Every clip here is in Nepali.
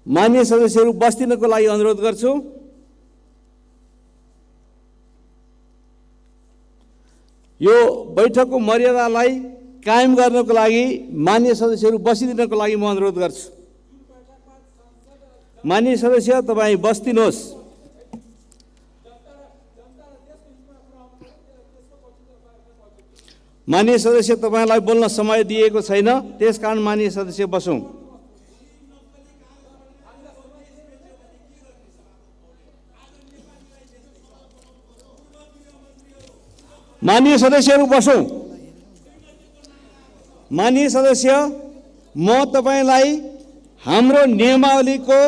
माननीय सदस्यहरू बस्दिनको लागि अनुरोध गर्छु। यो बैठकको मर्यादालाई कायम गर्नको लागि माननीय सदस्यहरू बसिदिनको लागि म अनुरोध गर्छु। माननीय सदस्य तपाईँ बस्दिनुहोस्। माननीय सदस्य तपाईलाई बोल्न समय दिएको छैन, त्यसकारण माननीय सदस्य बसौँ। माननीय सदस्यहरू बसौँ। माननीय सदस्य, म तपाईलाई हाम्रो नियमावलीको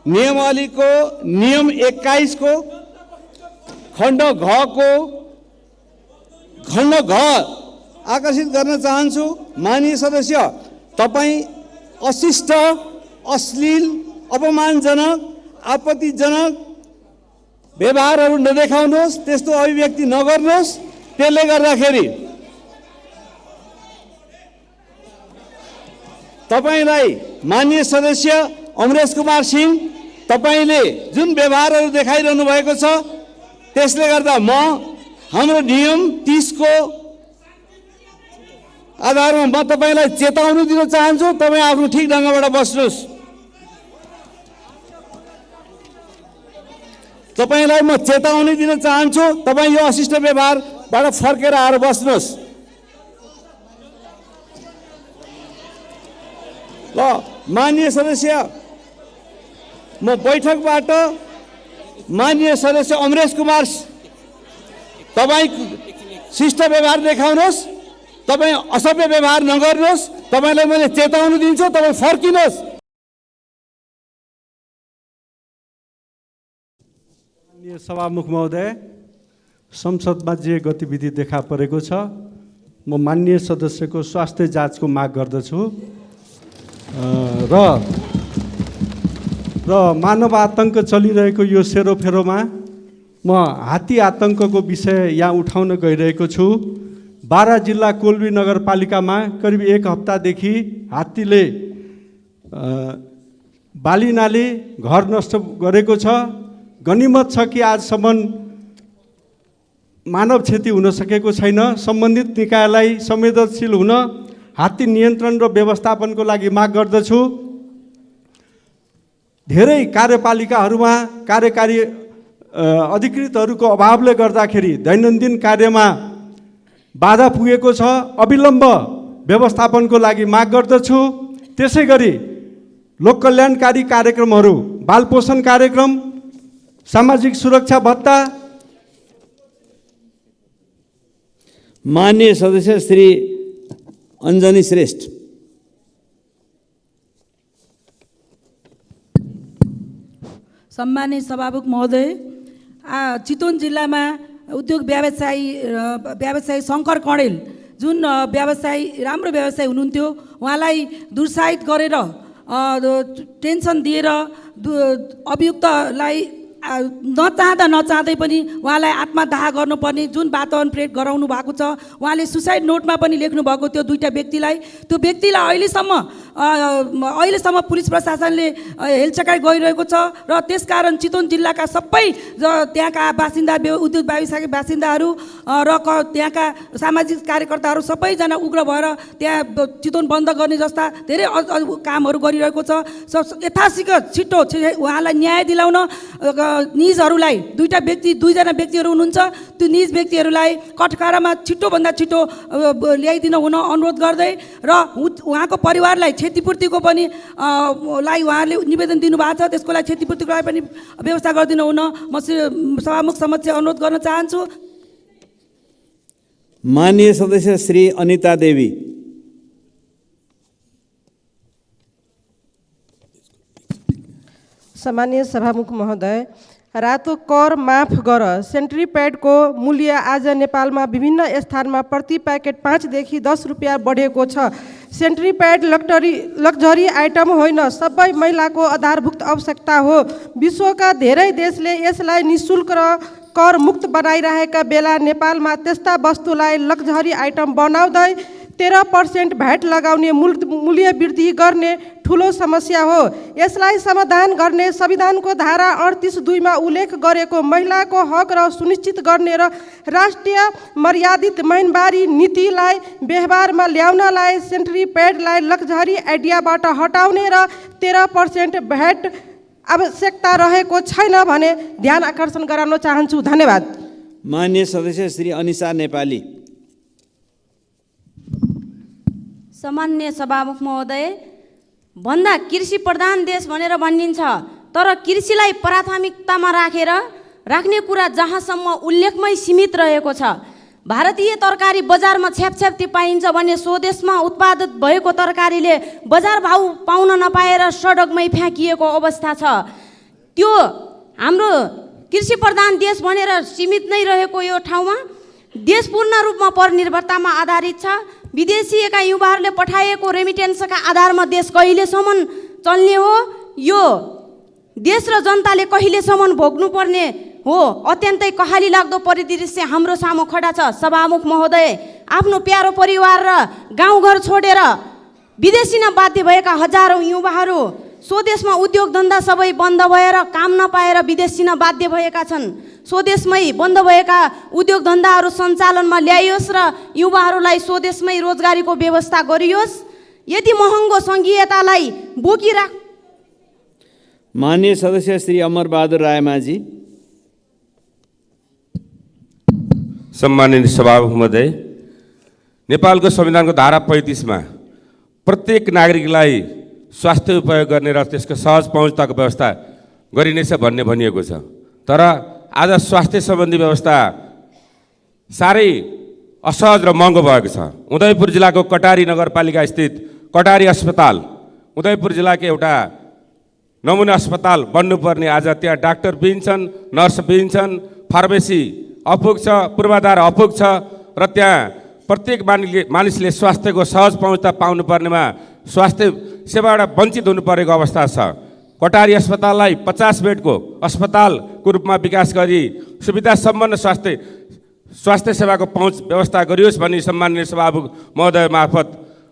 नियम 21 को खण्ड घ आकर्षित गर्न चाहन्छु। माननीय सदस्य, तपाईँ अशिष्ट, अश्लील, अपमानजनक, आपत्तिजनक व्यवहारहरू नदेखाउनुहोस्, त्यस्तो अभिव्यक्ति नगर्नुहोस्। त्यसले गर्दाखेरि तपाईलाई माननीय सदस्य अमरेश कुमार सिंह, तपाईले जुन व्यवहारहरू देखाइरहनु भएको छ, त्यसले गर्दा म हाम्रो नियम 30 को आधारमा म तपाईलाई चेतावनी दिन चाहन्छु। तपाईँ आफ्नो ठिक ढङ्गबाट बस्नुहोस्। तपाईलाई म चेतावनी दिन चाहन्छु। तपाईँ यो अशिष्ट व्यवहारबाट फर्केर आएर बस्नुहोस्। ल माननीय सदस्य, म बैठकबाट माननीय सदस्य अमरेश कुमार, तपाईँ शिष्ट व्यवहार देखाउनुहोस्, तपाईँ असभ्य व्यवहार नगर्नुहोस्। तपाईलाई मैले चेतावनी दिन्छु, तपाईँ फर्किनुहोस्। माननीय सभामुख महोदय, संसदमा जे गतिविधि देखा परेको छ, म माननीय सदस्यको स्वास्थ्य जाँचको माग गर्दछु र मानव आतंक चलिरहेको यो सेरोफेरोमा म हात्ती आतंकको विषय यहाँ उठाउन गइरहेको छु। बारा जिल्ला कोल्बी नगरपालिकामा करिब 1 हप्तादेखि हात्तीले बालिनाले घर नष्ट गरेको छ। गनिमत छ कि आजसम्म मानव क्षति हुन सकेको छैन। सम्बन्धित निकायलाई संवेदनशील हुन हात्ती नियन्त्रण र व्यवस्थापनको लागि माग गर्दछु। धेरै कार्यपालिकाहरूमा कार्यकारी अधिकृतहरूको अभावले गर्दाखेरि दैनन्दिन कार्यमा बाधा पुगेको छ। अविलम्ब व्यवस्थापनको लागि माग गर्दछु। त्यसै गरी लोक कल्याणकारी कार्यक्रमहरू, बाल पोषण कार्यक्रम, सामाजिक सुरक्षा भत्ता। माननीय सदस्य श्री अञ्जनी श्रेष्ठ। सम्मानित सभामुख महोदय, चितवन जिल्लामा उद्योग व्यवसायी शङ्कर कणेल जुन राम्रो व्यवसायी हुनुहुन्थ्यो, उहाँलाई दुर्साहित गरेर टेन्सन दिएर अभियुक्तलाई नचाहँदै पनि उहाँलाई आत्मदाह गर्नुपर्ने जुन वातावरण क्रिएट गराउनु भएको छ, उहाँले सुसाइड नोटमा पनि लेख्नु भएको त्यो 2टा व्यक्तिलाई, त्यो व्यक्तिलाई अहिलेसम्म पुलिस प्रशासनले हेलचक्राइ गरिरहेको छ। र त्यसकारण चितवन जिल्लाका सबै त्यहाँका बासिन्दा, उद्योग व्यवसायका बासिन्दाहरू र त्यहाँका सामाजिक कार्यकर्ताहरू सबैजना उग्र भएर त्यहाँ चितवन बन्द गर्ने जस्ता धेरै कामहरू गरिरहेको छ। यथाशीघ्र छिटो उहाँलाई न्याय दिलाउन निजहरूलाई 2जना व्यक्तिहरू हुनुहुन्छ, त्यो निज व्यक्तिहरूलाई कठघरामा छिटोभन्दा छिटो ल्याइदिन हुन अनुरोध गर्दै र उहाँको परिवारलाई क्षतिपूर्तिको पनि उहाँले निवेदन दिनुभएको छ, त्यसको लागि क्षतिपूर्तिको लागि पनि व्यवस्था गरिदिनु हुन म सभामुख समक्ष अनुरोध गर्न चाहन्छु। माननीय सदस्य श्री अनिता देवी। सम्मानीय सभामुख महोदय, रातो कर माफ गर सेन्ट्रिपेडको मूल्य आज नेपालमा विभिन्न स्थानमा प्रति प्याकेट 5 देखि 10 रुपियाँ बढेको छ। सेन्ट्रिपेड लग्जरी आइटम होइन, सबै महिलाको आधारभूत आवश्यकता हो। विश्वका धेरै देशले यसलाई निःशुल्क र कर मुक्त बनाइरहेका बेला नेपालमा त्यस्ता वस्तुलाई लग्जरी आइटम बनाउँदै 13% भ्याट लगाउने मूल्य वृद्धि गर्ने ठुलो समस्या हो। यसलाई समाधान गर्ने संविधानको धारा 38(2) उल्लेख गरेको महिलाको हक र सुनिश्चित गर्ने र राष्ट्रिय मर्यादित महिनावारी नीतिलाई व्यवहारमा ल्याउनलाई सेन्ट्रिपेडलाई लग्जरी आइडियाबाट हटाउने र 13% भ्याट आवश्यकता रहेको छैन भने ध्यान आकर्षण गराउन चाहन्छु। धन्यवाद। माननीय सदस्य श्री अनिसा नेपाली। सम्माननीय सभामुख महोदय, भन्दा कृषि प्रधान देश भनेर भनिन्छ, तर कृषिलाई प्राथमिकतामा राख्ने कुरा जहाँसम्म उल्लेखमै सीमित रहेको छ। भारतीय तरकारी बजारमा छ्यापछ्याप्ती पाइन्छ भने स्वदेशमा उत्पादित भएको तरकारीले बजार भाउ पाउन नपाएर सडकमै फ्याँकिएको अवस्था छ। त्यो हाम्रो कृषि प्रधान देश भनेर सीमित नै रहेको यो ठाउँमा देश पूर्ण रूपमा परनिर्भरतामा आधारित छ। विदेशिएका युवाहरूले पठाएको रेमिटेन्सका आधारमा देश कहिलेसम्म चल्ने हो, यो देश र जनताले कहिलेसम्म भोग्नुपर्ने हो। अत्यन्तै कहाली लाग्दो परिदृश्य हाम्रो सामु खडा छ। सभामुख महोदय, आफ्नो प्यारो परिवार र गाउँघर छोडेर विदेशिन बाध्य भएका हजारौँ युवाहरू स्वदेशमा उद्योग धन्दा सबै बन्द भएर काम नपाएर विदेशिन बाध्य भएका छन्। स्वदेशमै बन्द भएका उद्योग धन्दाहरू सञ्चालनमा ल्याइयोस् र युवाहरूलाई स्वदेशमै रोजगारीको व्यवस्था गरियोस्। यति महँगो सङ्घीयतालाई बोकिराख। माननीय सदस्य श्री अमरबहादुर रायमाझी। सम्माननीय सभामुख महोदय, नेपालको संविधानको धारा 35मा प्रत्येक नागरिकलाई स्वास्थ्य उपयोग गर्ने र त्यसको सहज पहुँचताको व्यवस्था गरिनेछ भन्ने भनिएको छ। तर आज स्वास्थ्य सम्बन्धी व्यवस्था साह्रै असहज र महँगो भएको छ। उदयपुर जिल्लाको कटारी नगरपालिका स्थित कटारी अस्पताल उदयपुर जिल्लाको एउटा नमुना अस्पताल बन्नुपर्ने, आज त्यहाँ डाक्टर बिन छन्, नर्स बिन छन्, फार्मेसी अपुग छ, पूर्वाधार अपुग छ र त्यहाँ प्रत्येक मानिसले स्वास्थ्यको सहज पहुँचता पाउनुपर्नेमा स्वास्थ्य सेवाबाट वञ्चित हुनु परेको अवस्था छ। कटारी अस्पताललाई 50 बेडको अस्पतालको रूपमा विकास गरी सुविधा सम्पन्न स्वास्थ्य सेवाको पहुँच व्यवस्था गरियोस् भनी सम्माननीय सभामुख महोदय मार्फत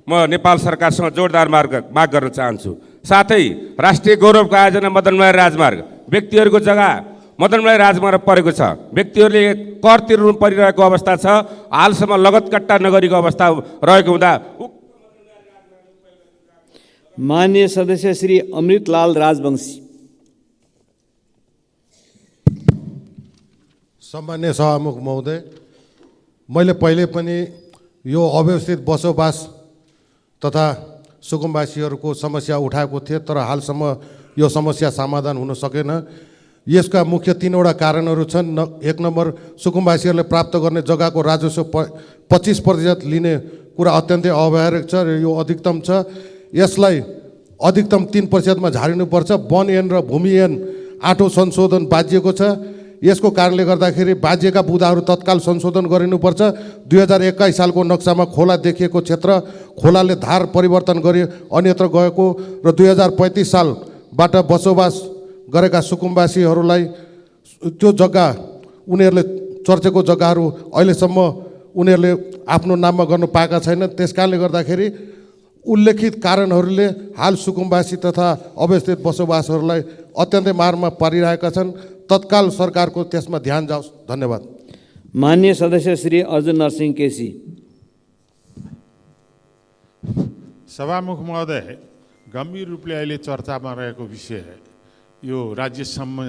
म नेपाल सरकारसँग जोरदार माग गर्न चाहन्छु। साथै राष्ट्रिय गौरवको आयोजना मदनमोहन राजमार्ग व्यक्तिहरूको जग्गा मदनमोहन राजमार्ग परेको छ। व्यक्तिहरूले कर तिर्नु परिरहेको अवस्था छ। हालसम्म लगतकट्टा नगरीको अवस्था रहेको हुँदा माननीय सदस्य श्री अमृतलाल राजवंशी। सम्माननीय सभामुख महोदय, मैले पहिले पनि यो अव्यवस्थित बसोबास तथा सुकुम्बासीहरूको समस्या उठाएको थिएँ, तर हालसम्म यो समस्या समाधान हुन सकेन। यसका मुख्य 3वटा कारणहरू छन्। 1 नम्बर, सुकुम्बासीहरूले प्राप्त गर्ने जग्गाको राजस्व 25% लिने कुरा अत्यन्तै अव्यावहारिक छ र यो अधिकतम छ। यसलाई अधिकतम 3%मा झारिनुपर्छ। वन ऐन र भूमि ऐन 8औं संशोधन बाजिएको छ। यसको कारणले गर्दाखेरि बाजिएका बुदाहरू तत्काल संशोधन गरिनुपर्छ। 2021 सालको नक्सामा खोला देखिएको क्षेत्र खोलाले धार परिवर्तन गरी अन्यत्र गएको र 2035 सालबाट बसोबास गरेका सुकुम्बासीहरूलाई त्यो जग्गा उनीहरूले चर्चेको जग्गाहरू अहिलेसम्म उनीहरूले आफ्नो नाममा गर्नु पाएका छैनन्। त्यसकारणले गर्दाखेरि उल्लेखित कारणहरूले हाल सुकुम्बासी तथा अव्यवस्थित बसोबासहरूलाई अत्यन्तै मारमा पारिरहेका छन्। तत्काल सरकारको त्यसमा ध्यान जाओस्। धन्यवाद। माननीय सदस्य श्री अर्जुन नरसिंह केसी। सभामुख महोदय, गम्भीर रूपले अहिले चर्चामा रहेको विषय यो राज्य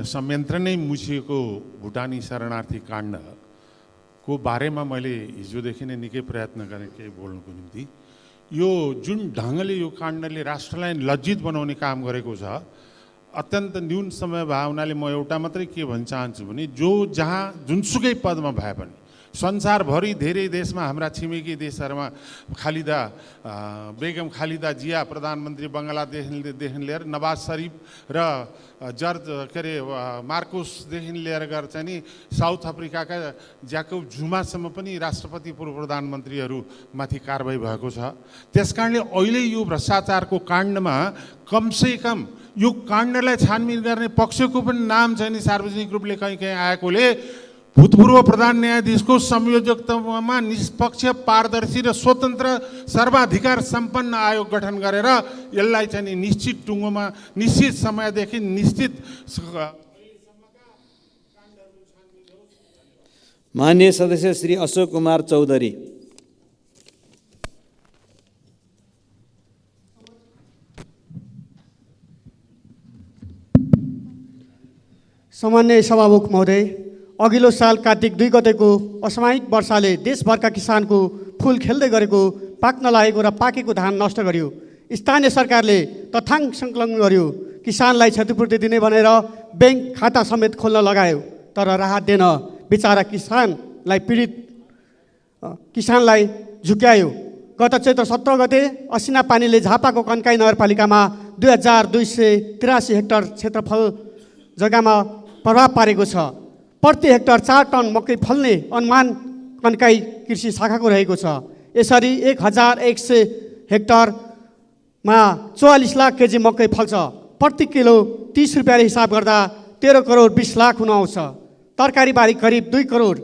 संयन्त्र नै मुछिएको भुटानी शरणार्थी काण्डको बारेमा मैले हिजोदेखि नै निकै प्रयत्न गरेँ केही बोल्नको निम्ति। यो जुन ढङ्गले यो काण्डले राष्ट्रलाई लज्जित बनाउने काम गरेको छ, अत्यन्त न्यून समय भए हुनाले म एउटा मात्रै के भन्न चाहन्छु भने जहाँ जुनसुकै पदमा भए पनि संसारभरि धेरै देशमा हाम्रा छिमेकी देशहरूमा खालिदा बेगम खालिदा जिया प्रधानमन्त्री बङ्गलादेशदेखि लिएर नवाज शरीफ र जर्ज मार्कोसदेखि लिएर गएर चाहिँ नि साउथ अफ्रिकाका ज्याकोब जुमासम्म पनि राष्ट्रपति पूर्व प्रधानमन्त्रीहरूमाथि कारबाही भएको छ। त्यसकारणले अहिले यो भ्रष्टाचारको काण्डमा कमसेकम यो काण्डलाई छानबिन गर्ने पक्षको पनि नाम चाहिँ नि सार्वजनिक रूपले कहीँ आएकोले भूतपूर्व प्रधान न्यायाधीशको संयोजकत्वमा निष्पक्ष, पारदर्शी र स्वतन्त्र सर्वाधिकार सम्पन्न आयोग गठन गरेर यसलाई चाहिँ नि निश्चित टुङ्गोमा निश्चित समयदेखि निश्चित माननीय सदस्य श्री अशोक कुमार चौधरी। सामान्य सभामुख महोदय, अघिल्लो साल कार्तिक 2 गतेको असामयिक वर्षाले देशभरका किसानको फुल खेल्दै गरेको पाक्न लागेको र पाकेको धान नष्ट गर्यो। स्थानीय सरकारले तथ्याङ्क सङ्कलन गर्यो, किसानलाई क्षतिपूर्ति दिने भनेर ब्याङ्क खाता समेत खोल्न लगायो, तर राहत दिएन। बिचारा किसानलाई झुक्यायो। गत चैत्र 17 गते असिना पानीले झापाको कन्काई नगरपालिकामा 2283 हेक्टर क्षेत्रफल जग्गामा प्रभाव पारेको छ। प्रति हेक्टर 4 टन मकै फल्ने अनुमान कन्काई कृषि शाखाको रहेको छ। यसरी 1100 हेक्टरमा 44 लाख केजी मकै फल्छ। प्रति किलो 30 रुपियाँले हिसाब गर्दा 13 करोड 20 लाख हुन आउँछ। तरकारी बारी करिब 2 करोड,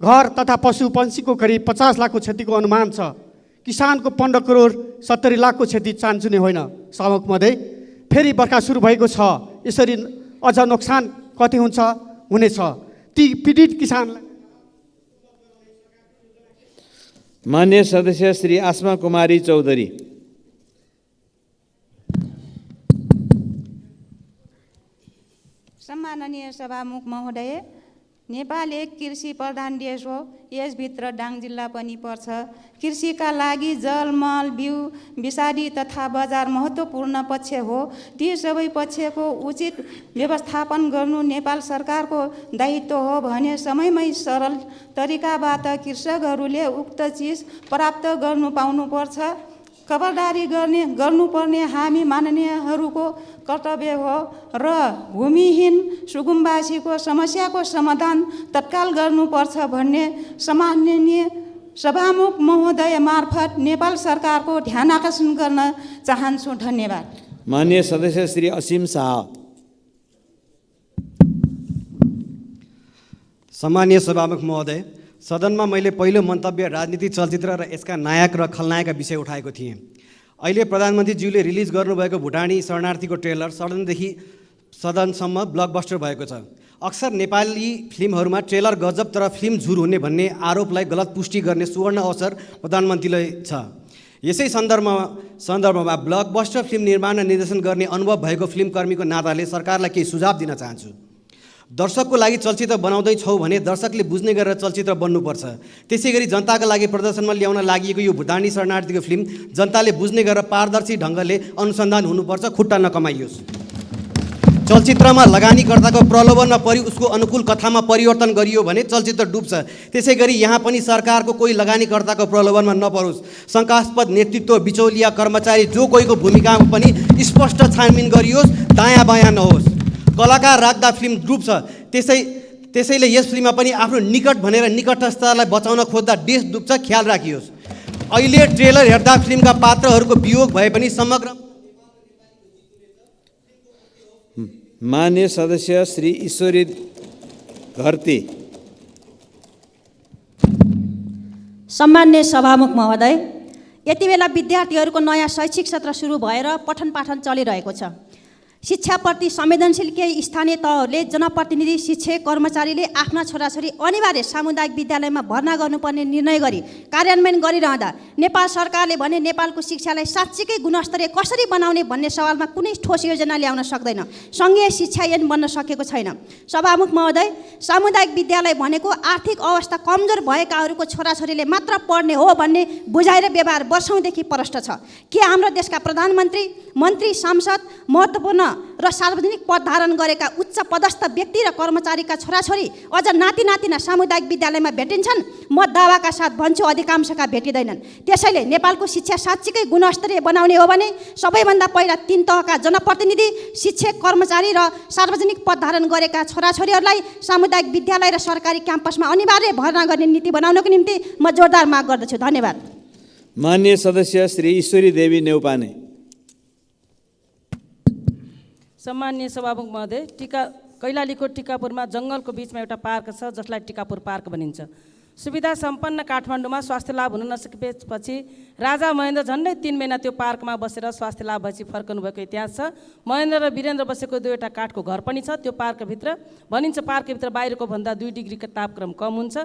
घर तथा पशु पन्छीको करिब 50 लाखको क्षतिको अनुमान छ। किसानको 15 करोड 70 लाखको क्षति चान्चुने होइन। सभामुख महोदय, फेरि बर्खा सुरु भएको छ। यसरी अझ नोक्सान कति हुनेछ ती पीडित किसानलाई। माननीय सदस्य श्री आसमा कुमारी चौधरी। सम्माननीय सभामुख महोदय, नेपाल एक कृषि प्रधान देश हो। यसभित्र डाङ जिल्ला पनि पर्छ। कृषिका लागि जल, मल, बिउ, विषादी तथा बजार महत्त्वपूर्ण पक्ष हो। ती सबै पक्षको उचित व्यवस्थापन गर्नु नेपाल सरकारको दायित्व हो भने समयमै सरल तरिकाबाट कृषकहरूले उक्त चिज प्राप्त गर्नु पाउनुपर्छ। खबरदारी गर्नुपर्ने हामी माननीयहरूको कर्तव्य हो र भूमिहीन सुकुम्बासीको समस्याको समाधान तत्काल गर्नुपर्छ भन्ने सम्माननीय सभामुख महोदय मार्फत नेपाल सरकारको ध्यान आकर्षण गर्न चाहन्छु। धन्यवाद। माननीय सदस्य श्री असीम शाह। सम्मानीय सभामुख महोदय, सदनमा मैले पहिलो मन्तव्य राजनीति चलचित्र र यसका नायक र खलनायकका विषय उठाएको थिएँ। अहिले प्रधानमन्त्रीज्यूले रिलिज गर्नुभएको भुटानी शरणार्थीको ट्रेलर सदनदेखि सदनसम्म ब्लकबस्टर भएको छ। अक्सर नेपाली फिल्महरूमा ट्रेलर गजब तर फिल्म झुर हुने भन्ने आरोपलाई गलत पुष्टि गर्ने सुवर्ण अवसर प्रधानमन्त्रीलाई छ। यसै सन्दर्भमा ब्लकबस्टर फिल्म निर्माण र निर्देशन गर्ने अनुभव भएको फिल्मकर्मीको नाताले सरकारलाई केही सुझाव दिन चाहन्छु। दर्शकको लागि चलचित्र बनाउँदैछौँ भने दर्शकले बुझ्ने गरेर चलचित्र बन्नुपर्छ। त्यसै गरी जनताका लागि प्रदर्शनमा ल्याउन लागि यो भुटानी शरणार्थीको फिल्म जनताले बुझ्ने गरेर पारदर्शी ढङ्गले अनुसन्धान हुनुपर्छ, खुट्टा नकमाइयोस्। चलचित्रमा लगानीकर्ताको प्रलोभनमा परि उसको अनुकूल कथामा परिवर्तन गरियो भने चलचित्र डुब्छ। त्यसै गरी यहाँ पनि सरकारको कोही लगानीकर्ताको प्रलोभनमा नपरोस्। शङ्कास्पद नेतृत्व, बिचौलिया, कर्मचारी जो कोहीको भूमिकामा पनि स्पष्ट छानबिन गरियोस्, दायाँ बायाँ नहोस्। कलाकार राख्दा फिल्म डुब्छ। त्यसैले यस फिल्ममा पनि आफ्नो निकट भनेर निकटस्थतालाई बचाउन खोज्दा देश डुब्छ, ख्याल राखियोस्। अहिले ट्रेलर हेर्दा फिल्मका पात्रहरूको वियोग भए पनि समग्र। माननीय सदस्य श्री ईश्वरी घरती। सम्मान्य सभामुख महोदय, यति बेला विद्यार्थीहरूको नयाँ शैक्षिक सत्र सुरु भएर पठन पाठन चलिरहेको छ। शिक्षाप्रति संवेदनशील केही स्थानीय तहहरूले जनप्रतिनिधि, शिक्षक, कर्मचारीले आफ्ना छोराछोरी अनिवार्य सामुदायिक विद्यालयमा भर्ना गर्नुपर्ने निर्णय गरी कार्यान्वयन गरिरहँदा नेपाल सरकारले भने नेपालको शिक्षालाई साँच्चीकै गुणस्तरीय कसरी बनाउने भन्ने सवालमा कुनै ठोस योजना ल्याउन सक्दैन। सङ्घीय शिक्षा ऐन बन्न सकेको छैन। सभामुख महोदय, सामुदायिक विद्यालय भनेको आर्थिक अवस्था कमजोर भएकाहरूको छोराछोरीले मात्र पढ्ने हो भन्ने बुझाइ र व्यवहार वर्षौँदेखि प्रष्ट छ। के हाम्रो देशका प्रधानमन्त्री, मन्त्री, सांसद, महत्त्वपूर्ण र सार्वजनिक पद धारण गरेका उच्च पदस्थ व्यक्ति र कर्मचारीका छोराछोरी अझ नाति नातिना सामुदायिक विद्यालयमा भेटिन्छन्? म दावाका साथ भन्छु, अधिकांशका भेटिँदैनन्। त्यसैले नेपालको शिक्षा साँच्चीकै गुणस्तरीय बनाउने हो भने सबैभन्दा पहिला 3 तहका जनप्रतिनिधि, शिक्षक, कर्मचारी र सार्वजनिक पद धारण गरेका छोराछोरीहरूलाई सामुदायिक विद्यालय र सरकारी क्याम्पसमा अनिवार्य भर्ना गर्ने नीति बनाउनको निम्ति म जोरदार माग गर्दछु। धन्यवाद। माननीय सदस्य श्री ईश्वरी देवी नेउपाने। सम्मान्य सभामुख महोदय, कैलालीको टिकापुरमा जङ्गलको बिचमा एउटा पार्क छ जसलाई टिकापुर पार्क भनिन्छ। सुविधा सम्पन्न काठमाडौँमा स्वास्थ्य लाभ हुन नसकेपछि राजा महेन्द्र झन्डै 3 महिना त्यो पार्कमा बसेर स्वास्थ्य लाभ भएपछि फर्कनु भएको इतिहास छ। महेन्द्र र वीरेन्द्र बसेको दुईवटा काठको घर पनि छ त्यो पार्कभित्र। भनिन्छ पार्कभित्र बाहिरको भन्दा 2 डिग्रीको तापक्रम कम हुन्छ।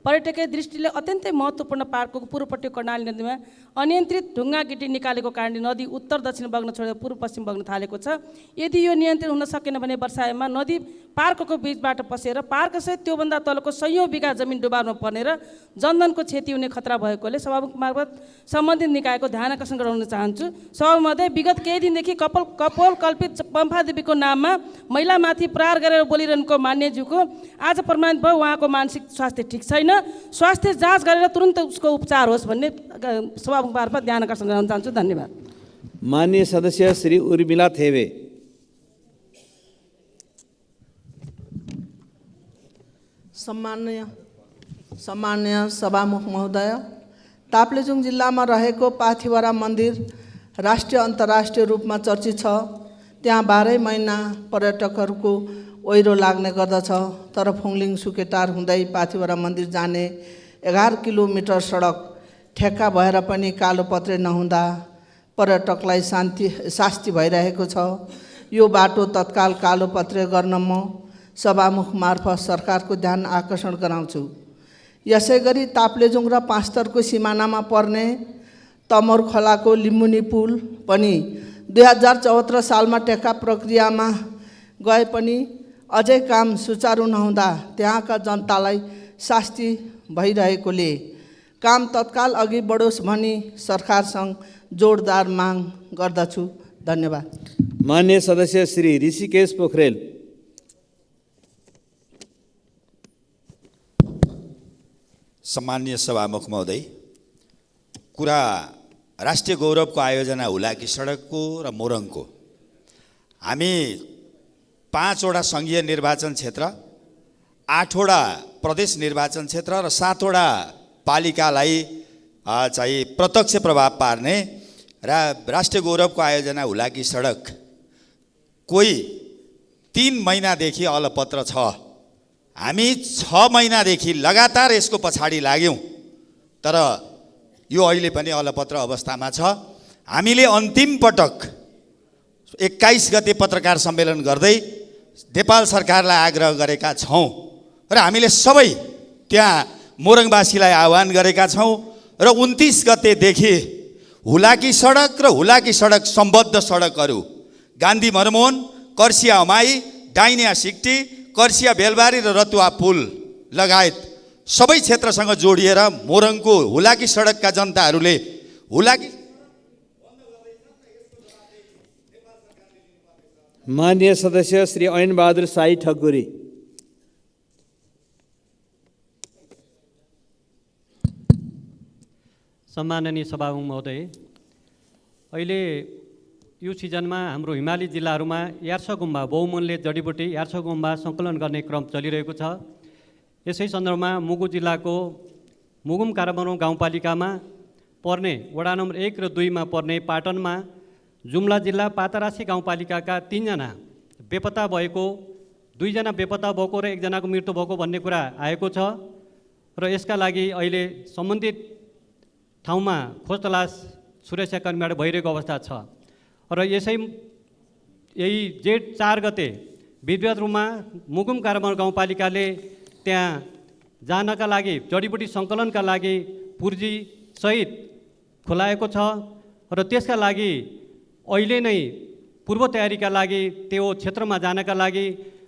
पर्यटकीय दृष्टिले अत्यन्तै महत्त्वपूर्ण पार्कको पूर्वपट्टि कर्णाली नदीमा अनियन्त्रित ढुङ्गा गिटी निकालेको कारणले नदी उत्तर दक्षिण बग्न छोडेर पूर्व पश्चिम बग्न थालेको छ। यदि यो नियन्त्रण हुन सकेन भने वर्षायाममा नदी पार्कको बिचबाट पसेर पार्कसहित त्योभन्दा तलको सयौँ बिघा जमिन डुबाउन पर्ने र जनधनको क्षति हुने खतरा भएकोले सभामुख मार्फत सम्बन्धित निकायको ध्यान आकर्षण गराउन चाहन्छु। सभामध्ये विगत केही दिनदेखि कपोल कल्पित पम्फादेवीको नाममा महिलामाथि प्रहार गरेर बोलिरहनुको मान्यज्यूको आज प्रमाणित भयो उहाँको मानसिक स्वास्थ्य ठिक छैन। स्वास्थ्य जाँच गरेर तुरन्त उसको उपचार होस् भन्ने सभामुख मार्फत ध्यान आकर्षण गराउन चाहन्छु। धन्यवाद। माननीय सदस्य श्री उर्मिला थेवे। सम्मान्य सभामुख महोदय, ताप्लेजुङ जिल्लामा रहेको पाथिभरा मन्दिर राष्ट्रिय अन्तर्राष्ट्रिय रूपमा चर्चित छ। त्यहाँ 12 महिना पर्यटकहरूको ओहिरो लाग्ने गर्दछ। तर फुङलिङ सुकेटार हुँदै पाथिभरा मन्दिर जाने 11 किलोमिटर सडक ठेक्का भएर पनि कालोपत्रे नहुँदा पर्यटकलाई शास्ति भइरहेको छ। यो बाटो तत्काल कालोपत्रे गर्न म सभामुख मार्फत सरकारको ध्यान आकर्षण गराउँछु। यसै गरी ताप्लेजुङ र पाँचथरको सिमानामा पर्ने तमोर खोलाको लिम्बुनी पुल पनि 2074 सालमा टेक्का प्रक्रियामा गए पनि अझै काम सुचारू नहुँदा त्यहाँका जनतालाई शास्ति भइरहेकोले काम तत्काल अघि बढोस् भनी सरकारसँग जोडदार माग गर्दछु। धन्यवाद। माननीय सदस्य श्री ऋषिकेश पोखरेल। सम्मान्य सभामुख महोदय, कुरा राष्ट्रिय गौरवको आयोजना हुलाकी सडकको र मोरङको। हामी 5वटा सङ्घीय निर्वाचन क्षेत्र, 8वटा प्रदेश निर्वाचन क्षेत्र र 7वटा पालिकालाई चाहिँ प्रत्यक्ष प्रभाव पार्ने राष्ट्रिय गौरवको आयोजना हुलाकी सडक कोही 3 महिनादेखि अलपत्र छ। हामी 6 महिनादेखि लगातार यसको पछाडि लाग्यौँ, तर यो अहिले पनि अलपत्र अवस्थामा छ। हामीले अन्तिम पटक 21 गते पत्रकार सम्मेलन गर्दै नेपाल सरकारलाई आग्रह गरेका छौँ र हामीले सबै त्यहाँ मोरङवासीलाई आह्वान गरेका छौँ र 29 गतेदेखि हुलाकी सडक र हुलाकी सडक सम्बद्ध सडकहरू गान्धी मरमोहन, कर्सिया हमाई, डाइनिया सिक्टी, कर्सिया बेलबारी र रतुवा पुल लगायत सबै क्षेत्रसँग जोडिएर मोरङको हुलाकी सडकका जनताहरूले हुलाकी। माननीय सदस्य श्री ऐन बहादुर साई ठकुरी। सम्माननीय सभामुख महोदय, अहिले यो सिजनमा हाम्रो हिमाली जिल्लाहरूमा यार्छ गुम्बा बहुमूल्य जडीबुटी यार्छ गुम्बा सङ्कलन गर्ने क्रम चलिरहेको छ। यसै सन्दर्भमा मुगु जिल्लाको मुगुम कारामरौँ गाउँपालिकामा पर्ने वडा नम्बर 1 र 2 मा पर्ने पाटनमा जुम्ला जिल्ला पातरासी गाउँपालिकाका 3 जना बेपत्ता भएको, 2 जना बेपत्ता भएको र 1 जनाको मृत्यु भएको भन्ने कुरा आएको छ र यसका लागि अहिले सम्बन्धित ठाउँमा खोज तलास सुरक्षाकर्मीबाट भइरहेको अवस्था छ र यही जेठ 4 गते विधिवत रूपमा मुगुम कारामर गाउँपालिकाले त्यहाँ जानका लागि जडीबुटी सङ्कलनका लागि पुर्जी सहित खुलाएको छ र त्यसका लागि अहिले नै पूर्व तयारीका लागि त्यो क्षेत्रमा जानका लागि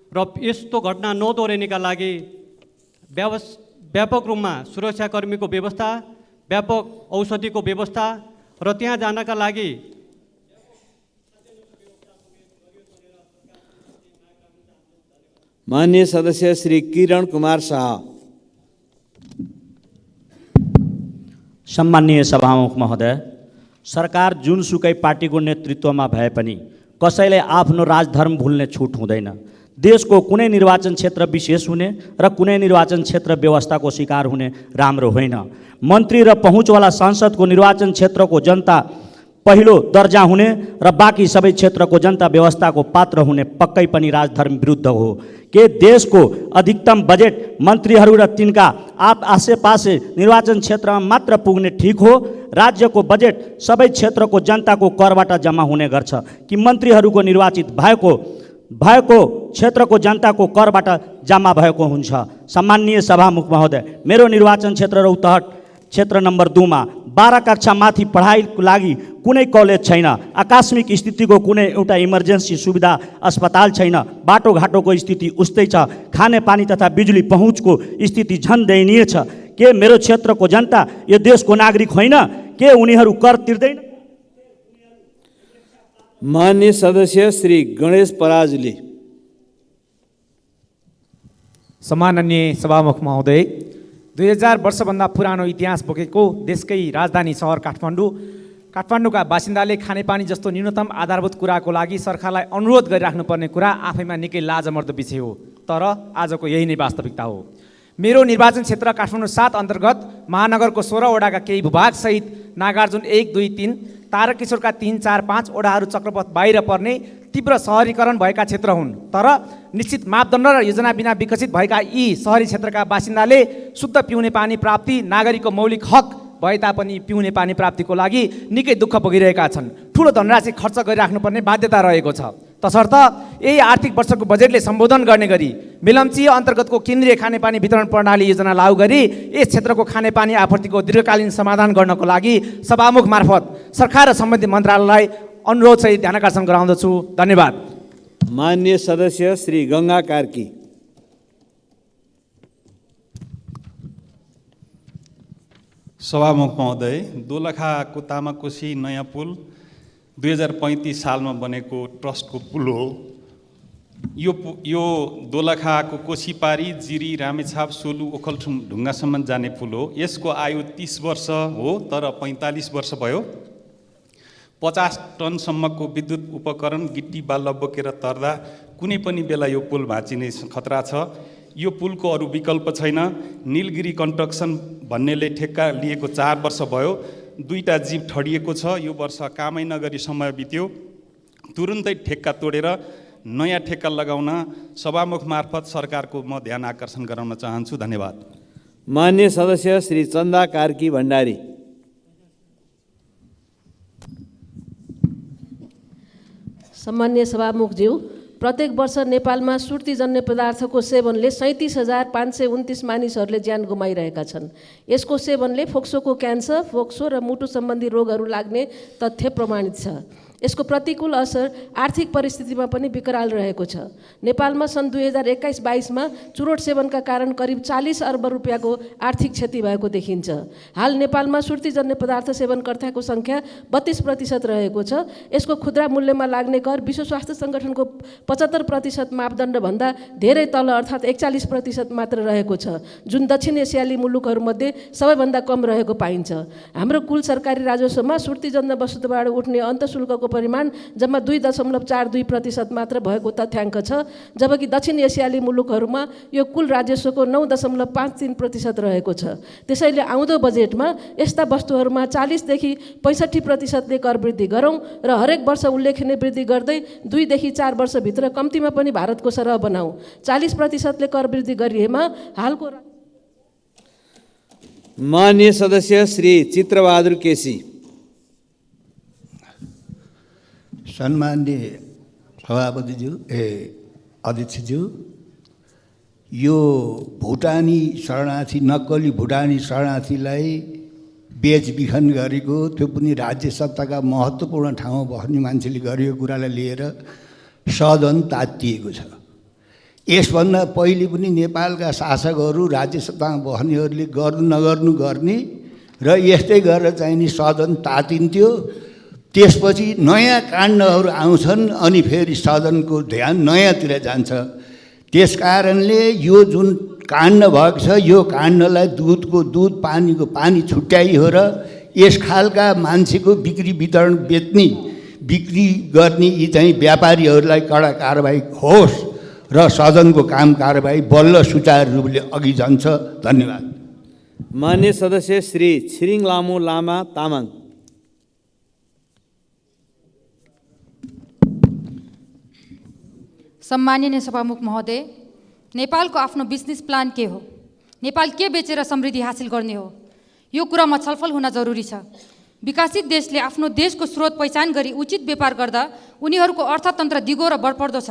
र यस्तो घटना नदोहोरिनेका लागि व्यापक रूपमा सुरक्षाकर्मीको व्यवस्था, व्यापक औषधिको व्यवस्था र त्यहाँ जानका लागि माननीय सदस्य श्री किरण कुमार शाह। सम्माननीय सभामुख महोदय, सरकार जुनसुकै पार्टीको नेतृत्वमा भए पनि कसैले आफ्नो राजधर्म भुल्ने छुट हुँदैन। देशको कुनै निर्वाचन क्षेत्र विशेष हुने र कुनै निर्वाचन क्षेत्र व्यवस्थाको शिकार हुने राम्रो होइन। मन्त्री र पहुँचवाला सांसदको निर्वाचन क्षेत्रको जनता पहिलो दर्जा हुने र बाँकी सबै क्षेत्रको जनता व्यवस्थाको पात्र हुने पक्कै पनि राजधर्म विरुद्ध हो। के देशको अधिकतम बजेट मन्त्रीहरू र तिनका आसेपासे निर्वाचन क्षेत्रमा मात्र पुग्ने ठिक हो? राज्यको बजेट सबै क्षेत्रको जनताको करबाट जम्मा हुने गर्छ कि मन्त्रीहरूको निर्वाचित भएको क्षेत्रको जनताको करबाट जम्मा भएको हुन्छ? सम्माननीय सभामुख महोदय, मेरो निर्वाचन क्षेत्र रौतहट क्षेत्र नम्बर 2 मा 12 कक्षा माथि पढाइको लागि कुनै कलेज छैन। आकस्मिक स्थितिको कुनै एउटा इमर्जेन्सी सुविधा अस्पताल छैन। बाटोघाटोको स्थिति उस्तै छ। खाने पानी तथा बिजुली पहुँचको स्थिति झन् दयनीय छ। के मेरो क्षेत्रको जनता यो देशको नागरिक होइन? के उनीहरू कर तिर्दैन? माननीय सदस्य श्री गणेश पराजुली। सम्माननीय सभामुख महोदय, 2000 वर्षभन्दा पुरानो इतिहास बोकेको देशकै राजधानी सहर काठमाडौँका बासिन्दाले खानेपानी जस्तो न्यूनतम आधारभूत कुराको लागि सरकारलाई अनुरोध गरिराख्नुपर्ने कुरा आफैमा निकै लाजमर्दो विषय हो। तर आजको यही नै वास्तविकता हो। मेरो निर्वाचन क्षेत्र काठमाडौँ 7 अन्तर्गत महानगरको 16 वडाका केही भूभागसहित नागार्जुन 1, 2, 3, तारकेश्वरका 3, 4, 5 वडाहरू चक्रपथ बाहिर पर्ने तीव्र सहरीकरण भएका क्षेत्र हुन्। तर निश्चित मापदण्ड र योजना बिना विकसित भएका यी सहरी क्षेत्रका बासिन्दाले शुद्ध पिउने पानी प्राप्ति नागरिकको मौलिक हक भए तापनि पिउने पानी प्राप्तिको लागि निकै दुःख भोगिरहेका छन्। ठुलो धनराशि खर्च गरिराख्नुपर्ने बाध्यता रहेको छ। तसर्थ यही आर्थिक वर्षको बजेटले सम्बोधन गर्ने गरी मेलम्ची अन्तर्गतको केन्द्रीय खानेपानी वितरण प्रणाली योजना लागू गरी यस क्षेत्रको खानेपानी आपूर्तिको दीर्घकालीन समाधान गर्नको लागि सभामुख मार्फत सरकार र सम्बन्धित मन्त्रालयलाई अनुरोध सहित ध्यानकर्षण गराउँदछु। धन्यवाद। माननीय सदस्य श्री गङ्गा कार्की। सभामुख महोदय, दोलखाको तामाकोशी नयाँ पुल 2035 सालमा बनेको ट्रस्टको पुल हो। यो दोलखाको कोशीपारी, जिरी, रामेछाप, सोलु, ओखलठुम ढुङ्गासम्म जाने पुल हो। यसको आयु 30 वर्ष हो, तर 45 वर्ष भयो। 50 टनसम्मको विद्युत उपकरण गिट्टी बालुवा बोकेर तर्दा कुनै पनि बेला यो पुल भाँचिने खतरा छ। यो पुलको अरू विकल्प छैन। नीलगिरी कन्स्ट्रक्सन भन्नेले ठेक्का लिएको 4 वर्ष भयो। 2टा जीप ठडिएको छ। यो वर्ष कामै नगरी समय बित्यो। तुरुन्तै ठेक्का तोडेर नयाँ ठेक्का लगाउन सभामुख मार्फत सरकारको म ध्यान आकर्षण गराउन चाहन्छु। धन्यवाद। माननीय सदस्य श्री चन्दा कार्की भण्डारी। सम्मान्य सभामुखज्यू, प्रत्येक वर्ष नेपालमा सुर्तीजन्य पदार्थको सेवनले 37,529 मानिसहरूले ज्यान गुमाइरहेका छन्। यसको सेवनले फोक्सोको क्यान्सर, फोक्सो र मुटु सम्बन्धी रोगहरू लाग्ने तथ्य प्रमाणित छ। यसको प्रतिकूल असर आर्थिक परिस्थितिमा पनि विकराल रहेको छ। नेपालमा सन् 2021-22 चुरोट सेवनका कारण करिब 40 अर्ब रुपियाँको आर्थिक क्षति भएको देखिन्छ। हाल नेपालमा सुर्तीजन्य पदार्थ सेवनकर्ताको सङ्ख्या 32% रहेको छ। यसको खुद्रा मूल्यमा लाग्ने कर विश्व स्वास्थ्य सङ्गठनको 75% मापदण्डभन्दा धेरै तल अर्थात् 41% मात्र रहेको छ, जुन दक्षिण एसियाली मुलुकहरूमध्ये सबैभन्दा कम रहेको पाइन्छ। हाम्रो कुल सरकारी राजस्वमा सुर्तीजन्य वस्तुबाट उठ्ने अन्तःशुल्कको परिमाण जम्मा 2.42% मात्र भएको तथ्याङ्क छ, जबकि दक्षिण एसियाली मुलुकहरूमा यो कुल राजस्वको 9.53% रहेको छ। त्यसैले आउँदो बजेटमा यस्ता वस्तुहरूमा 40 देखि 65% कर वृद्धि गरौँ र हरेक वर्ष उल्लेखनीय वृद्धि गर्दै 2 देखि 4 वर्षभित्र कम्तीमा पनि भारतको सरह बनाऊ। 40% कर वृद्धि गरिएमा हालको माननीय सदस्य श्री चित्रबहादुर केसी। सम्माननीय सभापतिज्यू अध्यक्षज्यू, यो भुटानी शरणार्थी नक्कली भुटानी शरणार्थीलाई बेचबिखन गरेको, त्यो पनि राज्य सत्ताका महत्त्वपूर्ण ठाउँमा बस्ने मान्छेले गरेको कुरालाई लिएर सदन तातिएको छ। यसभन्दा पहिले पनि नेपालका शासकहरू राज्य सत्तामा बस्नेहरूले गर्नु नगर्नु गर्ने र यस्तै गरेर चाहिने सदन तातिन्थ्यो। त्यसपछि नयाँ काण्डहरू आउँछन् अनि फेरि सदनको ध्यान नयाँतिर जान्छ। त्यसकारणले यो जुन काण्ड भएको छ, यो काण्डलाई दुधको दुध पानीको पानी छुट्याइ हो र यस खालका मान्छेको बिक्री वितरण बेच्ने बिक्री गर्ने यी चाहिँ व्यापारीहरूलाई कडा कारबाही होस् र सदनको काम कारबाही बल्ल सुचारू रूपले अघि जान्छ। धन्यवाद। माननीय सदस्य श्री छिरिङ लामो लामा तामाङ। सम्माननीय सभामुख महोदय, नेपालको आफ्नो बिजनेस प्लान के हो? नेपाल के बेचेर समृद्धि हासिल गर्ने हो? यो कुरामा छलफल हुन जरुरी छ। विकसित देशले आफ्नो देशको स्रोत पहिचान गरी उचित व्यापार गर्दा उनीहरूको अर्थतन्त्र दिगो र बढ्दो छ।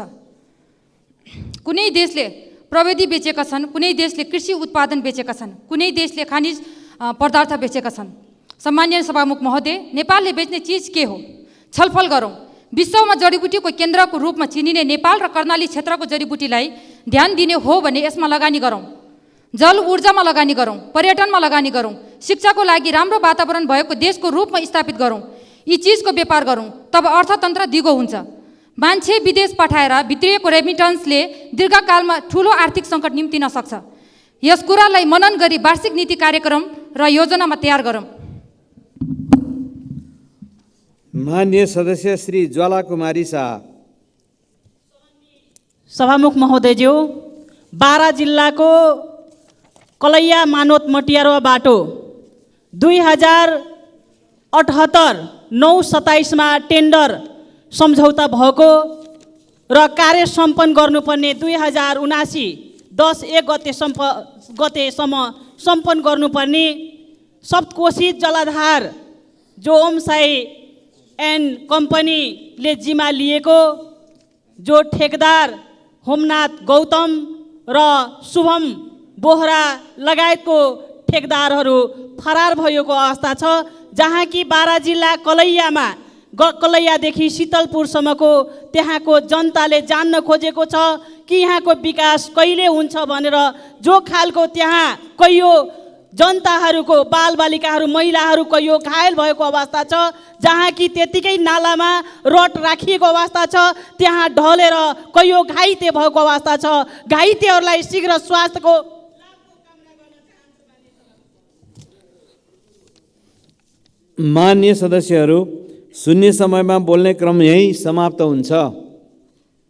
कुनै देशले प्रविधि बेचेका छन्, कुनै देशले कृषि उत्पादन बेचेका छन्, कुनै देशले खनिज पदार्थ बेचेका छन्। सम्माननीय सभामुख महोदय, नेपालले बेच्ने चिज के हो? छलफल गरौँ। विश्वमा जडीबुटीको केन्द्रको रूपमा चिनिने नेपाल र कर्णाली क्षेत्रको जडीबुटीलाई ध्यान दिने हो भने यसमा लगानी गरौँ। जल ऊर्जामा लगानी गरौँ, पर्यटनमा लगानी गरौँ, शिक्षाको लागि राम्रो वातावरण भएको देशको रूपमा स्थापित गरौँ, यी चिजको व्यापार गरौँ, तब अर्थतन्त्र दिगो हुन्छ। मान्छे विदेश पठाएर भित्रिएको रेमिटेन्सले दीर्घकालमा ठुलो आर्थिक सङ्कट निम्तिन सक्छ। यस कुरालाई मनन गरी वार्षिक नीति कार्यक्रम र योजनामा तयार गरौँ। माननीय सदस्य श्री ज्वाला कुमारी शाह। सभामुख महोदयज्यू, बारा जिल्लाको कलैया मानोत मटियारो बाटो 2078-9-27 टेन्डर सम्झौता भएको र कार्य सम्पन्न गर्नुपर्ने 2079-10-1 गतेसम्म सम्पन्न गर्नुपर्ने सप्तकोशी जलाधार जो ओमसाई एन्ड कम्पनीले जिम्मा लिएको, जो ठेकदार होमनाथ गौतम र शुभम बोहरा लगायतको ठेकदारहरू फरार भएको अवस्था छ। जहाँ कि बारा जिल्ला कलैयादेखि शीतलपुरसम्मको त्यहाँको जनताले जान्न खोजेको छ कि यहाँको विकास कहिले हुन्छ भनेर। जो खालको त्यहाँ कैयौँ जनताहरूको बालबालिकाहरू महिलाहरू कैयौँ घायल भएको अवस्था छ, जहाँ कि त्यतिकै नालामा रड राखिएको अवस्था छ, त्यहाँ ढलेर कैयौँ घाइते भएको अवस्था छ। घाइतेहरूलाई शीघ्र स्वास्थ्यको माननीय सदस्यहरू, शून्य समयमा बोल्ने क्रम यही समाप्त हुन्छ।